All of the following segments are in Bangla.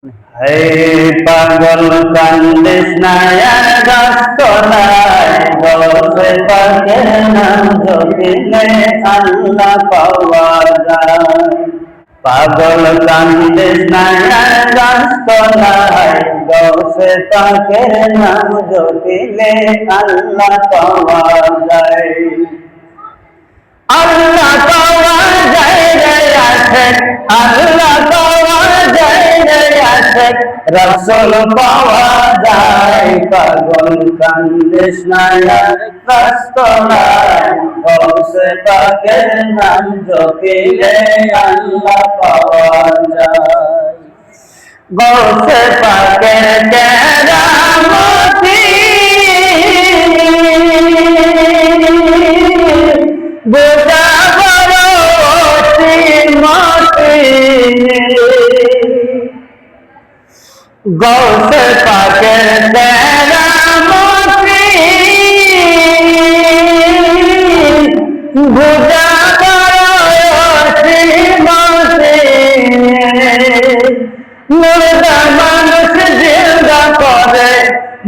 হে পাগল কান্দিস না আর গাছ নাই গৌসে পাকের নাম জপিলে আল্লাহ পাওয়া যায়। পাগল কান্দিস না আর গাছ নাই গৌসে পাকের নাম জপিলে আল্লাহ পাওয়া যায়। আল্লাহ পাওয়া যায় রে আছে, আল্লাহ পাওয়া যায় রে আছে, রাসূল পাওয়া যায়। পাগল কান্দিস না আর কষ্ট নাই গৌসে পাকের নাম জপিলে আল্লাহ পাওয়া যায়। গৌসে পাকের কেরামতি বোঝা বড় শ্রীমতী। গৌসে পাকের কেরামতি বোঝা বড় শ্রীমতী। মুর্দা মানুষ জিন্দা করে,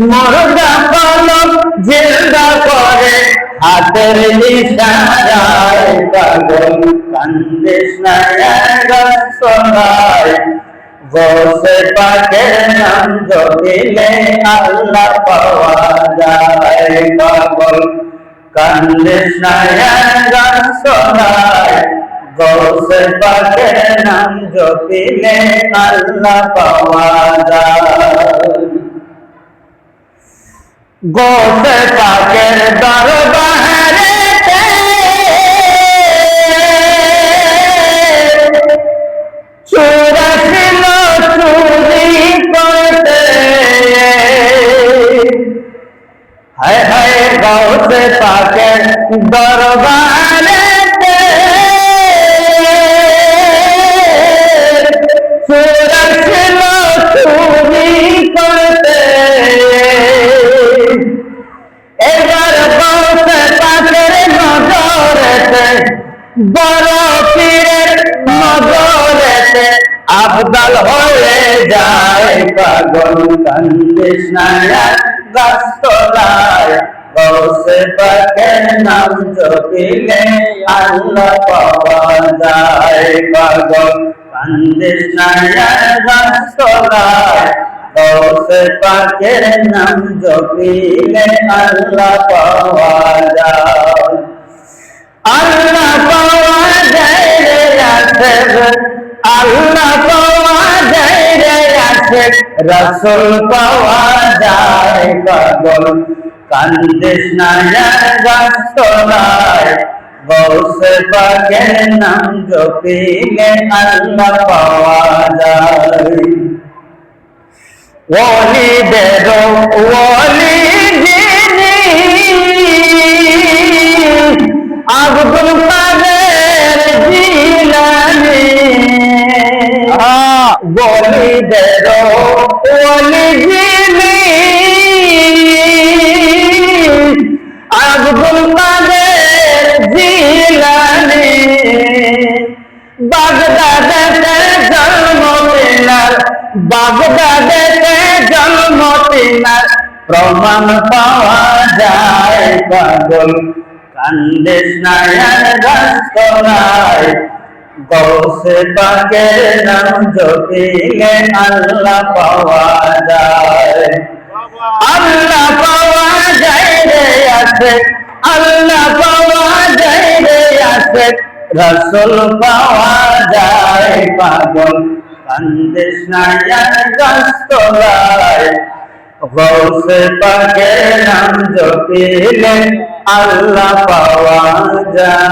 মুর্দা কলম জিন্দা করে হাতের ইশারায়। পাগল কান্দিস না আর গাছ নাই গৌসে পাকের নাম জপিলে আল্লাহ পাওয়া যায়। পাগল কান্দিস না আর গাছ নাই গৌসে পাকের নাম জপিলে আল্লাহ পাওয়া যায়। গৌসে পাকের দরবারেতে চোরা ছিল চুরি করতে। হায় হায় গৌসে পাকের দরবারেতে চোরা ছিল চুরি করতে। এবার গৌসে পাকের নজরেতে বড় পীরের নজরেতে আফদাল হয়ে যায়। পাগল কান্দিস না আর গাছ তলায় গৌসে পাকের নাম জপিলে আল্লাহ পাওয়া যায়। পাগল কান্দিস না আর গাছ তলায় গৌসে পাকের নাম জপিলে আল্লাহ পাওয়া যায়। আল্লাহ পাওয়া যায় রে আছে, আল্লাহ পাওয়া যায় রে আছে, রাসূল পাওয়া যায়। পাগল কান্দিস না আর গাছ নাই গৌসে পাকের নাম জপিলে আল্লাহ পাওয়া যায়। ওলিদের ওলি যিনি আব্দুল কাদের জিলানী। ওলিদের ওলি যিনি আব্দুল কাদের জিলানী। বাগদাদেতে জন্ম তিনার, বাগদাদেতে জন্ম তিনার প্রমাণ পাওয়া যায়। পাগল কান্দিস না আর গাছ নাই গৌসে পাকের নাম জপিলে আল্লাহ পাওয়া যায়। আল্লাহ পাওয়া যায় রে আছে, আল্লাহ পাওয়া যায় রে আছে, রাসূল পাওয়া যায়। পাগল কান্দিস না আর গাছ নাই গৌসে পাকের নাম জপিলে আল্লাহ পাওয়া যায়।